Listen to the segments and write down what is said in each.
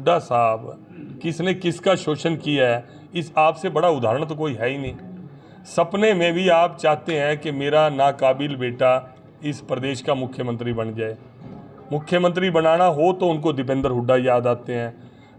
हुड्डा साहब किसने किसका शोषण किया है, इस आपसे बड़ा उदाहरण तो कोई है ही नहीं। सपने में भी आप चाहते हैं कि मेरा नाकाबिल बेटा इस प्रदेश का मुख्यमंत्री बन जाए। मुख्यमंत्री बनाना हो तो उनको दीपेंद्र हुड्डा याद आते हैं,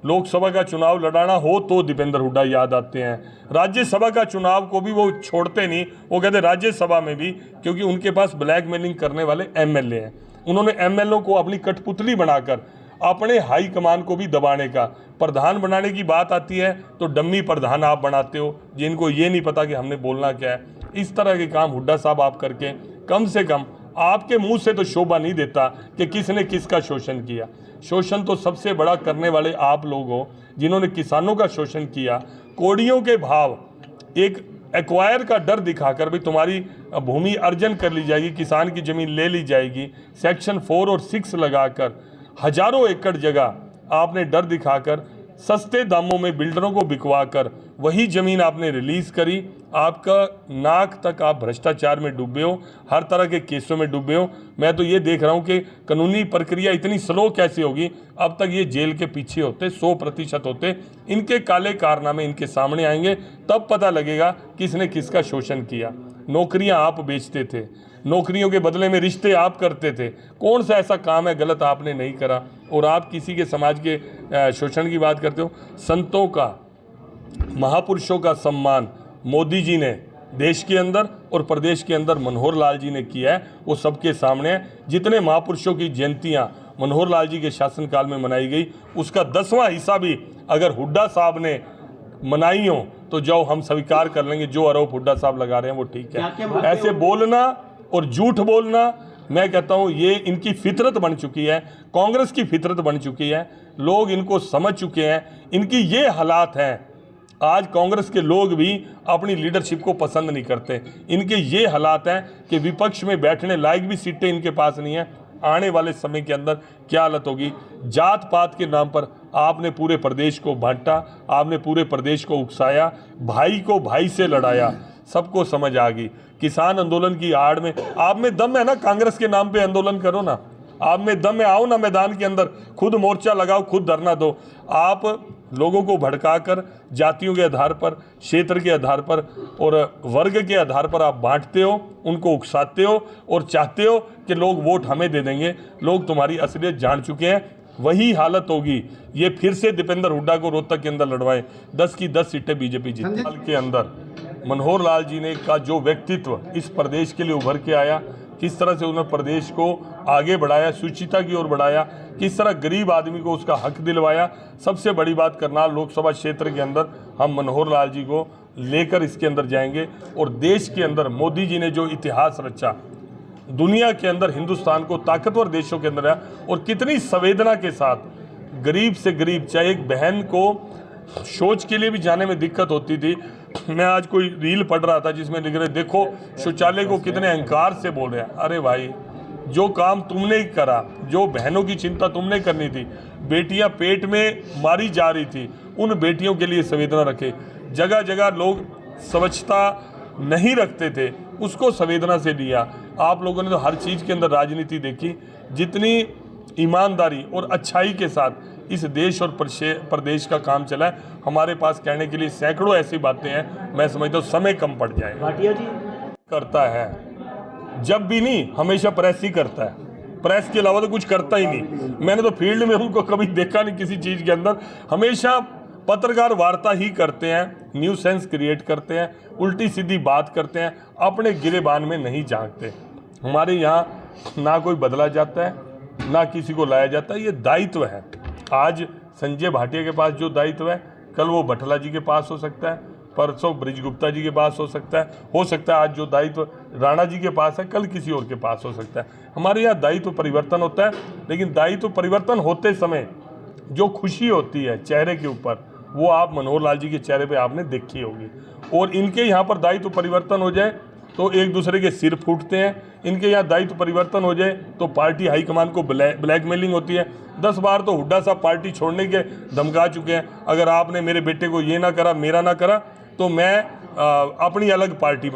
लोकसभा का चुनाव लड़ाना हो तो दीपेंद्र हुड्डा याद आते हैं, राज्यसभा का चुनाव को भी वो छोड़ते नहीं। वो कहते राज्यसभा में भी, क्योंकि उनके पास ब्लैकमेलिंग करने वाले एमएलए हैं। उन्होंने एमएलए को अपनी कठपुतली बनाकर अपने हाई कमान को भी दबाने का, प्रधान बनाने की बात आती है तो डम्मी प्रधान आप बनाते हो, जिनको ये नहीं पता कि हमने बोलना क्या है। इस तरह के काम हुड्डा साहब आप करके, कम से कम आपके मुंह से तो शोभा नहीं देता कि किसने किसका शोषण किया। शोषण तो सबसे बड़ा करने वाले आप लोग हो, जिन्होंने किसानों का शोषण किया। कोड़ियों के भाव, एक एक्वायर का डर दिखाकर भी तुम्हारी भूमि अर्जन कर ली जाएगी, किसान की ज़मीन ले ली जाएगी। सेक्शन 4 और 6 लगाकर हजारों एकड़ जगह आपने डर दिखाकर सस्ते दामों में बिल्डरों को बिकवाकर वही ज़मीन आपने रिलीज़ करी। आपका नाक तक आप भ्रष्टाचार में डूबे हो, हर तरह के केसों में डूबे हो। मैं तो ये देख रहा हूँ कि कानूनी प्रक्रिया इतनी स्लो कैसे होगी। अब तक ये जेल के पीछे होते, 100% होते। इनके काले कारनामे इनके सामने आएंगे, तब पता लगेगा किसने किसका शोषण किया। नौकरियां आप बेचते थे, नौकरियों के बदले में रिश्ते आप करते थे। कौन सा ऐसा काम है गलत आपने नहीं करा, और आप किसी के समाज के शोषण की बात करते हो। संतों का, महापुरुषों का सम्मान मोदी जी ने देश के अंदर और प्रदेश के अंदर मनोहर लाल जी ने किया है, वो सबके सामने है। जितने महापुरुषों की जयंतियां मनोहर लाल जी के शासनकाल में मनाई गई, उसका 10वां हिस्सा भी अगर हुड्डा साहब ने मनाई हो तो जाओ हम स्वीकार कर लेंगे। जो आरोप हुड्डा साहब लगा रहे हैं वो ठीक है। ऐसे बोलना और झूठ बोलना, मैं कहता हूँ ये इनकी फितरत बन चुकी है, कांग्रेस की फितरत बन चुकी है। लोग इनको समझ चुके हैं, इनकी ये हालात हैं। आज कांग्रेस के लोग भी अपनी लीडरशिप को पसंद नहीं करते। इनके ये हालात हैं कि विपक्ष में बैठने लायक भी सीटें इनके पास नहीं है। आने वाले समय के अंदर क्या हालत होगी। जात पात के नाम पर आपने पूरे प्रदेश को बांटा, आपने पूरे प्रदेश को उकसाया, भाई को भाई से लड़ाया। सबको समझ आ गई। किसान आंदोलन की आड़ में आप में दम है ना, कांग्रेस के नाम पे आंदोलन करो ना। आप में दम है, आओ ना मैदान के अंदर, खुद मोर्चा लगाओ, खुद धरना दो। आप लोगों को भड़काकर जातियों के आधार पर, क्षेत्र के आधार पर और वर्ग के आधार पर आप बांटते हो, उनको उकसाते हो और चाहते हो कि लोग वोट हमें दे देंगे। लोग तुम्हारी असलियत जान चुके हैं। वही हालत होगी। ये फिर से दीपेंद्र हुड्डा को रोहतक के अंदर लड़वाएं, 10 की 10 सीटें बीजेपी जीती। साल के अंदर मनोहर लाल जी ने का जो व्यक्तित्व इस प्रदेश के लिए उभर के आया, किस तरह से उन्होंने प्रदेश को आगे बढ़ाया, सुचिता की ओर बढ़ाया, किस तरह गरीब आदमी को उसका हक दिलवाया। सबसे बड़ी बात, करनाल लोकसभा क्षेत्र के अंदर हम मनोहर लाल जी को लेकर इसके अंदर जाएंगे। और देश के अंदर मोदी जी ने जो इतिहास रचा, दुनिया के अंदर हिंदुस्तान को ताकतवर देशों के अंदर है, और कितनी संवेदना के साथ गरीब से गरीब, चाहे एक बहन को शौच के लिए भी जाने में दिक्कत होती थी। मैं आज कोई रील पढ़ रहा था जिसमें लिख रहे, देखो शौचालय को कितने अहंकार से बोल रहे हैं। अरे भाई, जो काम तुमने ही करा, जो बहनों की चिंता तुमने करनी थी, बेटियां पेट में मारी जा रही थी, उन बेटियों के लिए संवेदना रखे। जगह जगह लोग स्वच्छता नहीं रखते थे, उसको संवेदना से लिया। आप लोगों ने तो हर चीज़ के अंदर राजनीति देखी। जितनी ईमानदारी और अच्छाई के साथ इस देश और प्रदेश का काम चला है, हमारे पास कहने के लिए सैकड़ों ऐसी बातें हैं। मैं समझता हूँ समय कम पड़ जाए। भाटिया जी करता है, जब भी नहीं, हमेशा प्रेस ही करता है। प्रेस के अलावा तो कुछ करता ही नहीं। मैंने तो फील्ड में उनको कभी देखा नहीं किसी चीज़ के अंदर। हमेशा पत्रकार वार्ता ही करते हैं, न्यू सेंस क्रिएट करते हैं, उल्टी सीधी बात करते हैं, अपने गिरेबान में नहीं झांकते। हमारे यहाँ ना कोई बदला जाता है, ना किसी को लाया जाता है। ये दायित्व है। आज संजय भाटिया के पास जो दायित्व है, कल वो बठला जी के पास हो सकता है, परसों ब्रिज गुप्ता जी के पास हो सकता है आज जो दायित्व राणा जी के पास है, कल किसी और के पास हो सकता है। हमारे यहाँ दायित्व परिवर्तन होता है, लेकिन दायित्व परिवर्तन होते समय जो खुशी होती है चेहरे के ऊपर, वो आप मनोहर लाल जी के चेहरे पे आपने देखी होगी। और इनके यहाँ पर दायित्व परिवर्तन हो जाए तो एक दूसरे के सिर फूटते हैं। इनके यहाँ दायित्व परिवर्तन हो जाए तो पार्टी हाईकमान को ब्लैकमेलिंग होती है। 10 बार तो हुड्डा साहब पार्टी छोड़ने के धमका चुके हैं। अगर आपने मेरे बेटे को ये ना करा, मेरा ना करा, तो मैं अपनी अलग पार्टी